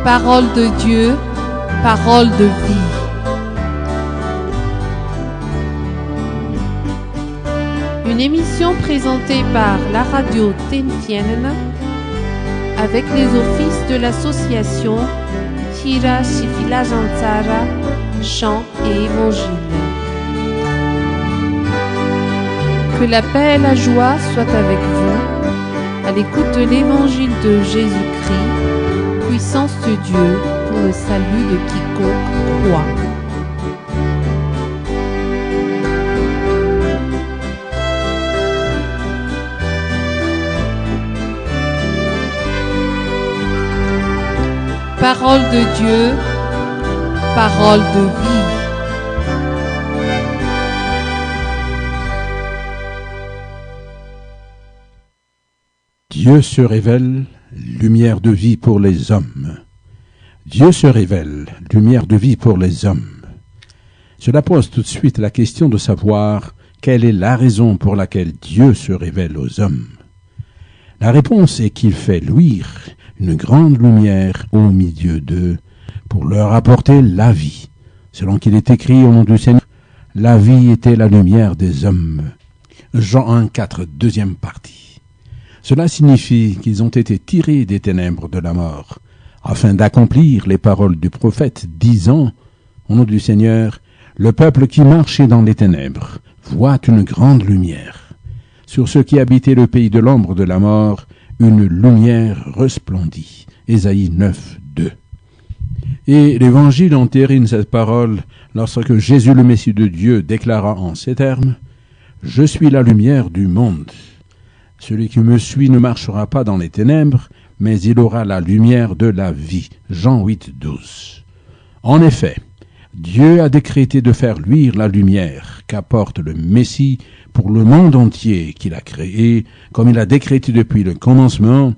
Parole de Dieu, parole de vie. Une émission présentée par la radio Tenfienen avec les offices de l'association Tira Shifila Jantsara, chant et évangile. Que la paix et la joie soient avec vous à l'écoute de l'évangile de Jésus-Christ, puissance de Dieu pour le salut de quiconque croit. Parole de Dieu, parole de vie. Dieu se révèle, lumière de vie pour les hommes. Dieu se révèle, lumière de vie pour les hommes. Cela pose tout de suite la question de savoir quelle est la raison pour laquelle Dieu se révèle aux hommes. La réponse est qu'il fait luire une grande lumière au milieu d'eux pour leur apporter la vie. Selon qu'il est écrit au nom du Seigneur, la vie était la lumière des hommes. Jean 1,4, deuxième partie. Cela signifie qu'ils ont été tirés des ténèbres de la mort, afin d'accomplir les paroles du prophète disant, au nom du Seigneur, le peuple qui marchait dans les ténèbres voit une grande lumière. Sur ceux qui habitaient le pays de l'ombre de la mort, une lumière resplendit. Ésaïe 9, 2. Et l'Évangile entérine cette parole lorsque Jésus le Messie de Dieu déclara en ces termes, « Je suis la lumière du monde. Celui qui me suit ne marchera pas dans les ténèbres, mais il aura la lumière de la vie. » Jean 8, 12. En effet, Dieu a décrété de faire luire la lumière qu'apporte le Messie pour le monde entier qu'il a créé, comme il a décrété depuis le commencement,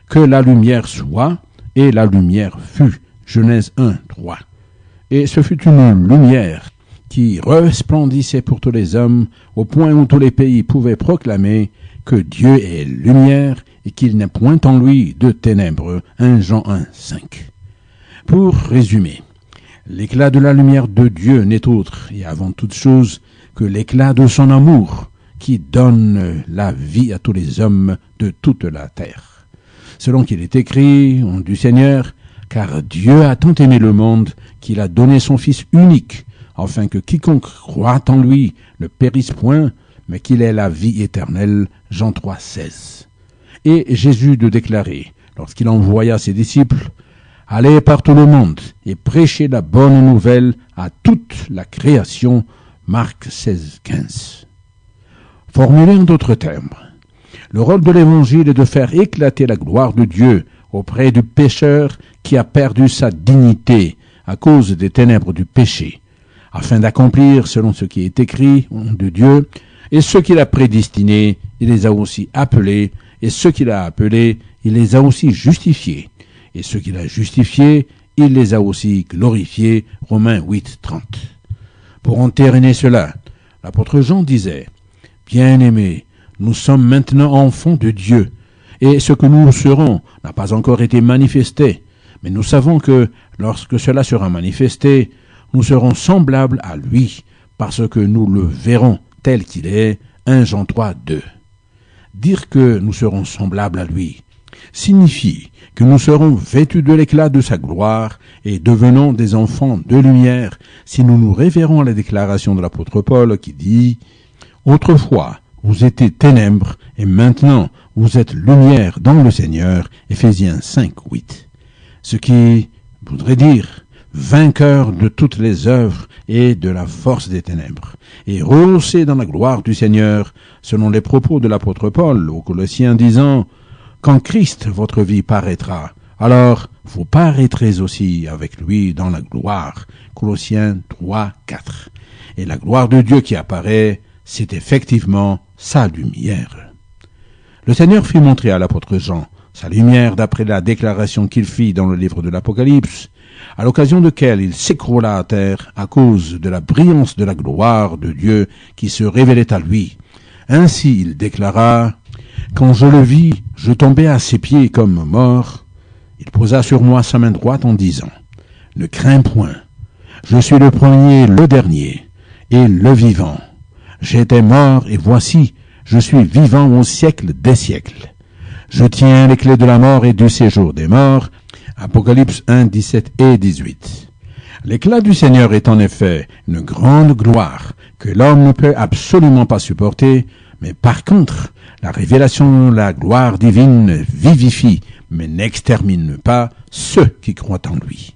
que la lumière soit, et la lumière fut. Genèse 1, 3. Et ce fut une lumière qui resplendissait pour tous les hommes, au point où tous les pays pouvaient proclamer que Dieu est lumière et qu'il n'est point en lui de ténèbres. 1 Jean 1, 5. Pour résumer, l'éclat de la lumière de Dieu n'est autre, et avant toute chose, que l'éclat de son amour qui donne la vie à tous les hommes de toute la terre. Selon qu'il est écrit, au nom du Seigneur, car Dieu a tant aimé le monde qu'il a donné son Fils unique, afin que quiconque croit en lui ne périsse point, mais qu'il ait la vie éternelle. Jean 3, 16. Et Jésus de déclarer, lorsqu'il envoya ses disciples, « Allez par tout le monde et prêchez la bonne nouvelle à toute la création. » Marc 16, 15. Formulé en d'autres termes, le rôle de l'Évangile est de faire éclater la gloire de Dieu auprès du pécheur qui a perdu sa dignité à cause des ténèbres du péché, afin d'accomplir selon ce qui est écrit au nom de Dieu, et ceux qu'il a prédestinés, il les a aussi appelés, et ceux qu'il a appelés, il les a aussi justifiés, et ceux qu'il a justifiés, il les a aussi glorifiés. Romains 8, 30. Pour entériner cela, l'apôtre Jean disait, « Bien-aimés, nous sommes maintenant enfants de Dieu, et ce que nous serons n'a pas encore été manifesté, mais nous savons que, lorsque cela sera manifesté, nous serons semblables à lui, parce que nous le verrons tel qu'il est. 1 Jean 3, 2. Dire que nous serons semblables à lui signifie que nous serons vêtus de l'éclat de sa gloire et devenons des enfants de lumière si nous nous référons à la déclaration de l'apôtre Paul qui dit « Autrefois, vous étiez ténèbres et maintenant vous êtes lumière dans le Seigneur. » Éphésiens 5, 8. Ce qui voudrait dire vainqueur de toutes les œuvres et de la force des ténèbres, et rehaussé dans la gloire du Seigneur, selon les propos de l'apôtre Paul aux Colossiens disant « Quand Christ, votre vie, paraîtra, alors vous paraîtrez aussi avec lui dans la gloire. » Colossiens 3, 4. Et la gloire de Dieu qui apparaît, c'est effectivement sa lumière. Le Seigneur fit montrer à l'apôtre Jean sa lumière d'après la déclaration qu'il fit dans le livre de l'Apocalypse, à l'occasion de laquelle il s'écroula à terre à cause de la brillance de la gloire de Dieu qui se révélait à lui. Ainsi il déclara « Quand je le vis, je tombai à ses pieds comme mort. Il posa sur moi sa main droite en disant, « Ne crains point, je suis le premier, le dernier, et le vivant. J'étais mort, et voici, je suis vivant au siècle des siècles. Je tiens les clés de la mort et du séjour des morts. » Apocalypse 1, 17 et 18. L'éclat du Seigneur est en effet une grande gloire que l'homme ne peut absolument pas supporter, mais par contre, la révélation, la gloire divine vivifie, mais n'extermine pas ceux qui croient en lui.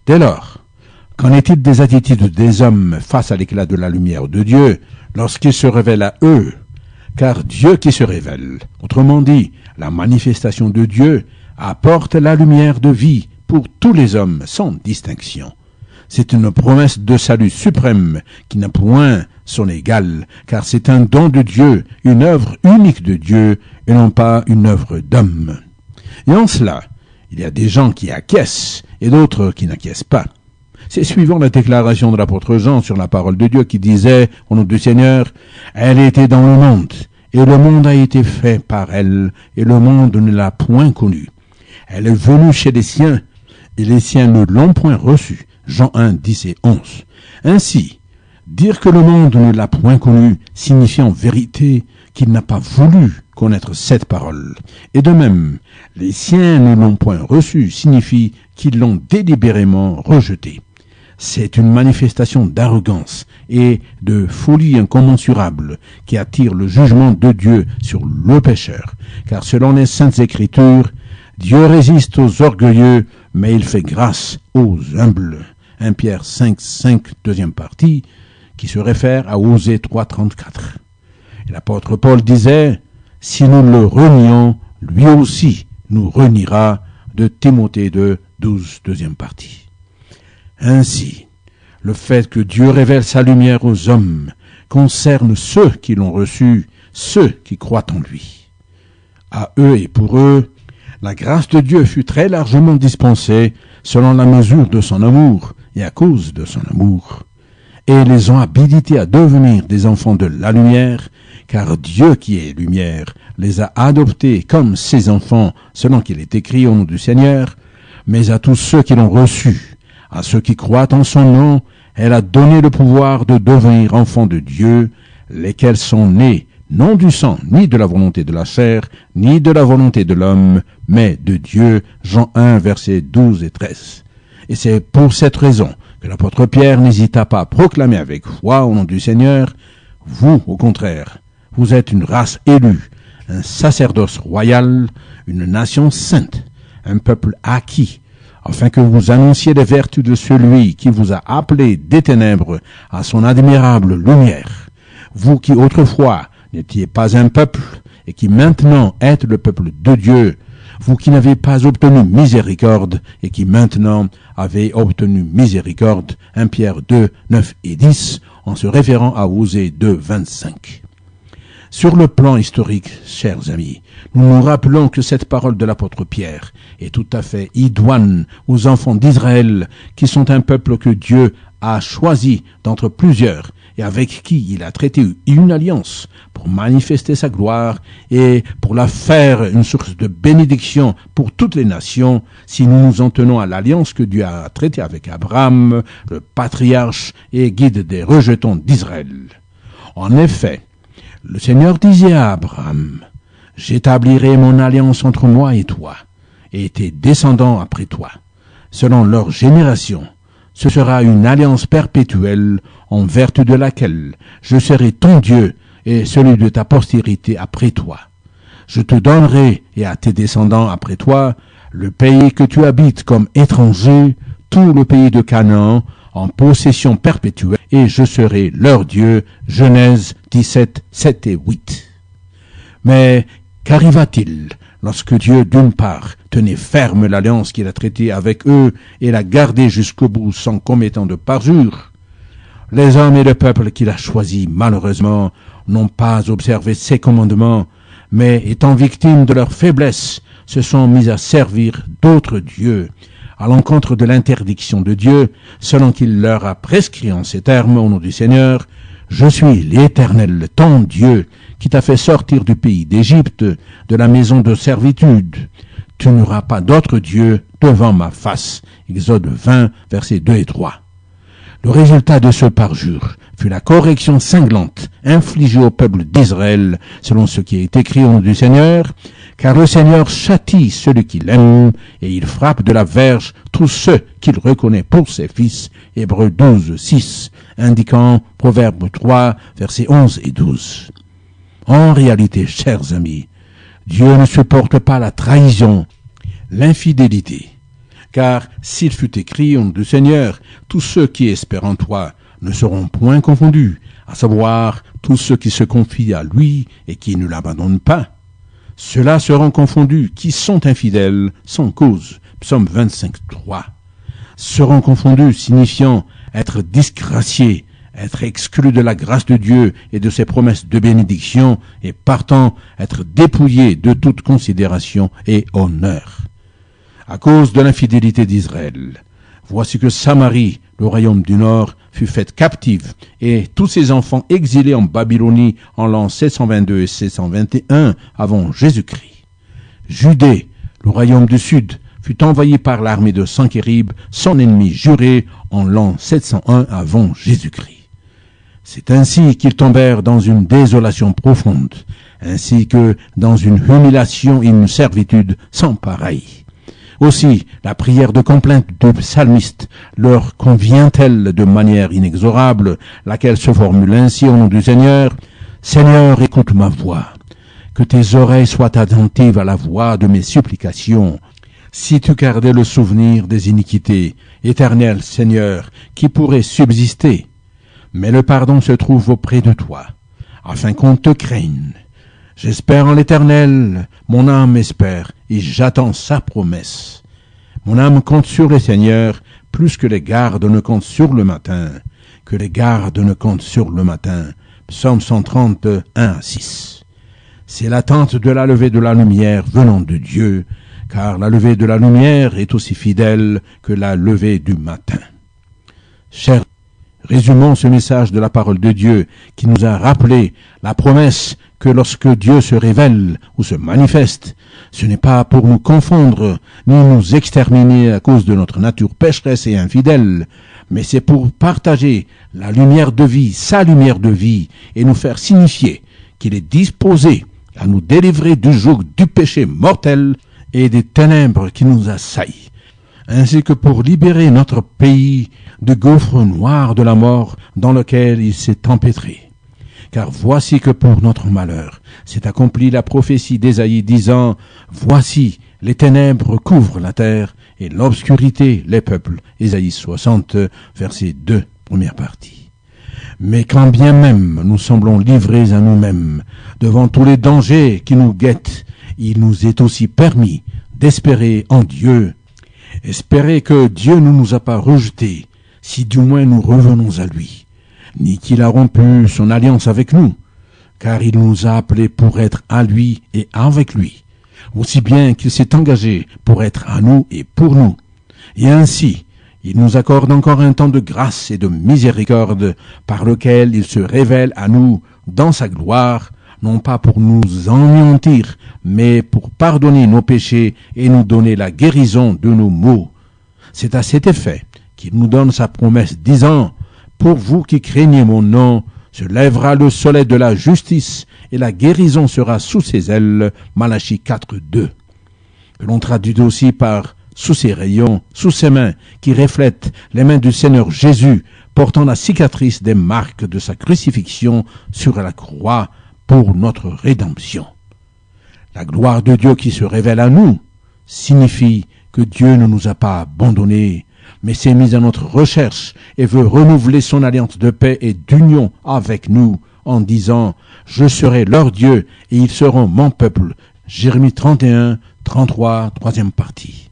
Dès lors, qu'en est-il des attitudes des hommes face à l'éclat de la lumière de Dieu lorsqu'il se révèle à eux? Car Dieu qui se révèle, autrement dit, la manifestation de Dieu, apporte la lumière de vie pour tous les hommes sans distinction. C'est une promesse de salut suprême qui n'a point son égal, car c'est un don de Dieu, une œuvre unique de Dieu, et non pas une œuvre d'homme. Et en cela, il y a des gens qui acquiescent et d'autres qui n'acquiescent pas. C'est suivant la déclaration de l'apôtre Jean sur la parole de Dieu qui disait, au nom du Seigneur, « Elle était dans le monde, et le monde a été fait par elle, et le monde ne l'a point connue. Elle est venue chez les siens, et les siens ne l'ont point reçue. » Jean 1, 10 et 11. Ainsi, dire que le monde ne l'a point connue signifie en vérité qu'il n'a pas voulu connaître cette parole. Et de même, les siens ne l'ont point reçue signifie qu'ils l'ont délibérément rejetée. C'est une manifestation d'arrogance et de folie incommensurable qui attire le jugement de Dieu sur le pécheur. Car selon les Saintes Écritures, Dieu résiste aux orgueilleux, mais il fait grâce aux humbles. 1 Pierre 5, 5, deuxième partie, qui se réfère à Osée 3, 34. Et l'apôtre Paul disait, « Si nous le renions, lui aussi nous reniera » de Timothée 2, 12, deuxième partie. Ainsi, le fait que Dieu révèle sa lumière aux hommes concerne ceux qui l'ont reçu, ceux qui croient en lui. À eux et pour eux, la grâce de Dieu fut très largement dispensée selon la mesure de son amour et à cause de son amour, et les ont habilités à devenir des enfants de la lumière, car Dieu qui est lumière les a adoptés comme ses enfants selon qu'il est écrit au nom du Seigneur, mais à tous ceux qui l'ont reçu, à ceux qui croient en son nom, elle a donné le pouvoir de devenir enfants de Dieu, lesquels sont nés non du sang, ni de la volonté de la chair, ni de la volonté de l'homme, mais de Dieu. Jean 1, versets 12 et 13. Et c'est pour cette raison que l'apôtre Pierre n'hésita pas à proclamer avec foi au nom du Seigneur, « Vous, au contraire, vous êtes une race élue, un sacerdoce royal, une nation sainte, un peuple acquis, afin que vous annonciez les vertus de celui qui vous a appelé des ténèbres à son admirable lumière. Vous qui autrefois n'étiez pas un peuple, et qui maintenant êtes le peuple de Dieu, vous qui n'avez pas obtenu miséricorde, et qui maintenant avez obtenu miséricorde. 1 Pierre 2, 9 et 10, en se référant à Osée 2, 25. Sur le plan historique, chers amis, nous nous rappelons que cette parole de l'apôtre Pierre est tout à fait idoine aux enfants d'Israël, qui sont un peuple que Dieu a choisi d'entre plusieurs et avec qui il a traité une alliance pour manifester sa gloire et pour la faire une source de bénédiction pour toutes les nations, si nous nous en tenons à l'alliance que Dieu a traitée avec Abraham, le patriarche et guide des rejetons d'Israël. En effet, le Seigneur disait à Abraham, « J'établirai mon alliance entre moi et toi, et tes descendants après toi, selon leur génération. Ce sera une alliance perpétuelle en vertu de laquelle je serai ton Dieu et celui de ta postérité après toi. Je te donnerai et à tes descendants après toi le pays que tu habites comme étranger, tout le pays de Canaan, en possession perpétuelle, et je serai leur Dieu. » Genèse 17, 7 et 8. Mais qu'arriva-t-il lorsque Dieu, d'une part, tenait ferme l'alliance qu'il a traitée avec eux et la gardait jusqu'au bout sans commettant de parjure? Les hommes et le peuple qu'il a choisis, malheureusement, n'ont pas observé ses commandements, mais étant victimes de leur faiblesse, se sont mis à servir d'autres dieux, à l'encontre de l'interdiction de Dieu, selon qu'il leur a prescrit en ces termes au nom du Seigneur, « Je suis l'Éternel, ton Dieu, qui t'a fait sortir du pays d'Égypte, de la maison de servitude. Tu n'auras pas d'autre Dieu devant ma face. Exode 20, versets 2 et 3. Le résultat de ce parjure fut la correction cinglante infligée au peuple d'Israël, selon ce qui est écrit au nom du Seigneur, car le Seigneur châtie celui qui l'aime, et il frappe de la verge tous ceux qu'il reconnaît pour ses fils. Hébreux 12, 6, indiquant Proverbe 3, versets 11 et 12. En réalité, chers amis, Dieu ne supporte pas la trahison, l'infidélité. Car s'il fut écrit au nom du Seigneur, tous ceux qui espèrent en toi ne seront point confondus, à savoir tous ceux qui se confient à lui et qui ne l'abandonnent pas. Ceux-là seront confondus qui sont infidèles sans cause. Psaume 25, 3. Seront confondus signifiant être disgraciés, être exclus de la grâce de Dieu et de ses promesses de bénédiction et partant être dépouillés de toute considération et honneur. À cause de l'infidélité d'Israël, voici que Samarie, le royaume du Nord, fut faite captive et tous ses enfants exilés en Babylonie en l'an 722 et 721 avant Jésus-Christ. Judée, le royaume du Sud, fut envahi par l'armée de Sankérib, son ennemi juré, en l'an 701 avant Jésus-Christ. C'est ainsi qu'ils tombèrent dans une désolation profonde, ainsi que dans une humiliation et une servitude sans pareil. Aussi, la prière de complainte du psalmiste leur convient-elle de manière inexorable, laquelle se formule ainsi au nom du Seigneur. « Seigneur, écoute ma voix. Que tes oreilles soient attentives à la voix de mes supplications. Si tu gardais le souvenir des iniquités, éternel Seigneur, qui pourrait subsister? Mais le pardon se trouve auprès de toi, afin qu'on te craigne. J'espère en l'Éternel, mon âme espère, et j'attends sa promesse. Mon âme compte sur le Seigneur, plus que les gardes ne comptent sur le matin, que les gardes ne comptent sur le matin. Psaume 130, 1-6. C'est l'attente de la levée de la lumière venant de Dieu, car la levée de la lumière est aussi fidèle que la levée du matin. Chers, résumons ce message de la parole de Dieu qui nous a rappelé la promesse que lorsque Dieu se révèle ou se manifeste, ce n'est pas pour nous confondre ni nous exterminer à cause de notre nature pécheresse et infidèle, mais c'est pour partager la lumière de vie, sa lumière de vie, et nous faire signifier qu'il est disposé à nous délivrer du joug du péché mortel et des ténèbres qui nous assaillent, ainsi que pour libérer notre pays du gouffre noir de la mort dans lequel il s'est empêtré. Car voici que pour notre malheur s'est accomplie la prophétie d'Ésaïe disant « Voici, les ténèbres couvrent la terre et l'obscurité les peuples. » Ésaïe 60, verset 2, première partie. Mais quand bien même nous semblons livrés à nous-mêmes devant tous les dangers qui nous guettent, il nous est aussi permis d'espérer en Dieu. Espérer que Dieu ne nous a pas rejetés, si du moins nous revenons à lui, ni qu'il a rompu son alliance avec nous, car il nous a appelés pour être à lui et avec lui, aussi bien qu'il s'est engagé pour être à nous et pour nous. Et ainsi, il nous accorde encore un temps de grâce et de miséricorde par lequel il se révèle à nous dans sa gloire, non pas pour nous anéantir, mais pour pardonner nos péchés et nous donner la guérison de nos maux. C'est à cet effet qu'il nous donne sa promesse disant « Pour vous qui craignez mon nom, se lèvera le soleil de la justice et la guérison sera sous ses ailes. » Malachie 4, 2. Que l'on traduit aussi par « sous ses rayons, sous ses mains, qui reflètent les mains du Seigneur Jésus, portant la cicatrice des marques de sa crucifixion sur la croix pour notre rédemption. » La gloire de Dieu qui se révèle à nous signifie que Dieu ne nous a pas abandonnés, mais s'est mis à notre recherche et veut renouveler son alliance de paix et d'union avec nous en disant « Je serai leur Dieu et ils seront mon peuple » Jérémie 31, 33, troisième partie.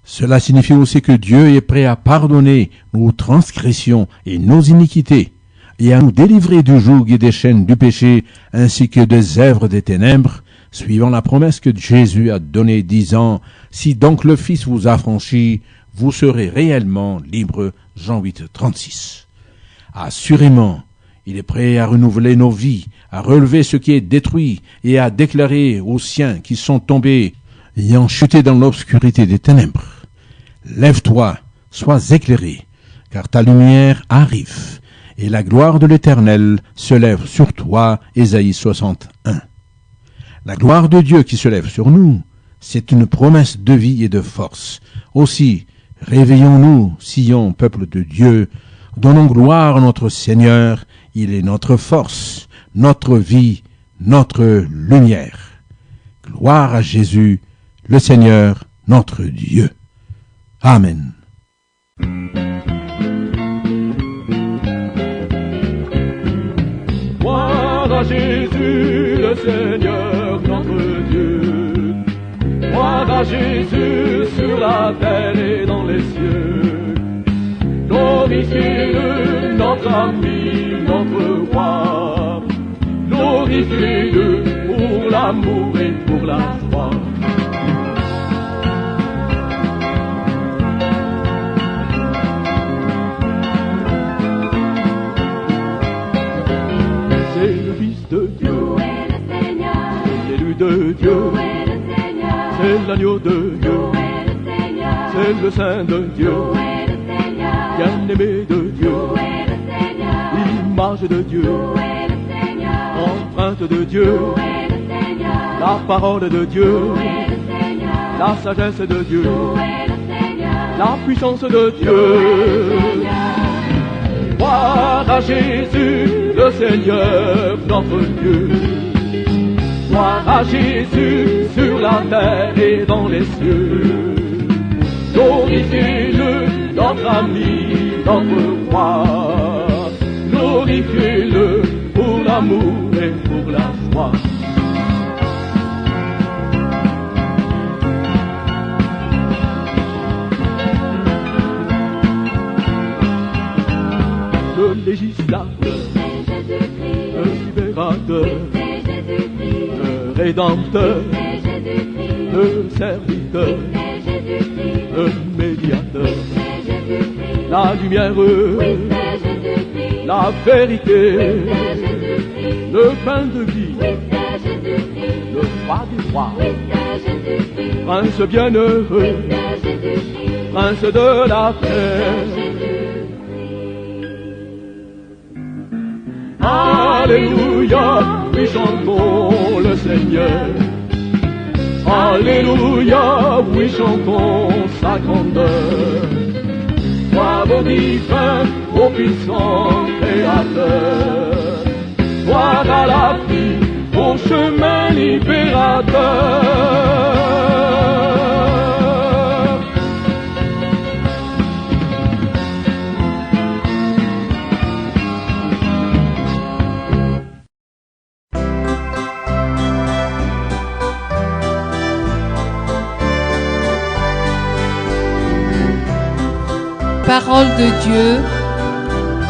Cela signifie aussi que Dieu est prêt à pardonner nos transgressions et nos iniquités et à nous délivrer du joug et des chaînes du péché ainsi que des œuvres des ténèbres, suivant la promesse que Jésus a donnée disant « Si donc le Fils vous affranchit, vous serez réellement libres. » Jean 8, 36. Assurément, il est prêt à renouveler nos vies, à relever ce qui est détruit et à déclarer aux siens qui sont tombés ayant chuté dans l'obscurité des ténèbres. Lève-toi, sois éclairé, car ta lumière arrive, et la gloire de l'Éternel se lève sur toi. Ésaïe 61. La gloire de Dieu qui se lève sur nous, c'est une promesse de vie et de force. Aussi, réveillons-nous, Sion, peuple de Dieu, donnons gloire à notre Seigneur, il est notre force, notre vie, notre lumière. Gloire à Jésus, le Seigneur, notre Dieu. Amen. Gloire à Jésus, le Seigneur, notre Dieu. Gloire à Jésus sur la terre et dans les cieux. Glorifiez-le, notre ami, notre roi. Glorifiez-le pour l'amour et pour la foi. C'est le Fils de Dieu, c'est l'élu de Dieu, c'est l'agneau de Dieu, c'est le Saint de Dieu, bien-aimé de Dieu, l'image de Dieu, empreinte de Dieu, la parole de Dieu, la sagesse de Dieu, la puissance de Dieu. Gloire à Jésus, le Seigneur, notre Dieu. Gloire à Jésus sur la terre et dans les cieux. Glorifiez-le, notre ami, notre roi. Glorifiez-le pour l'amour et pour la foi. Le législateur, le libérateur, le rédempteur, le serviteur, le médiateur, la lumière, la vérité, le pain de vie, le roi des rois, prince bienheureux, prince de la paix. Alléluia, oui chantons le Seigneur. Alléluia, oui chantons sa grandeur. Gloire au divin, au puissant Créateur. Gloire à la vie, au chemin libérateur. Parole de Dieu,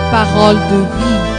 parole de vie.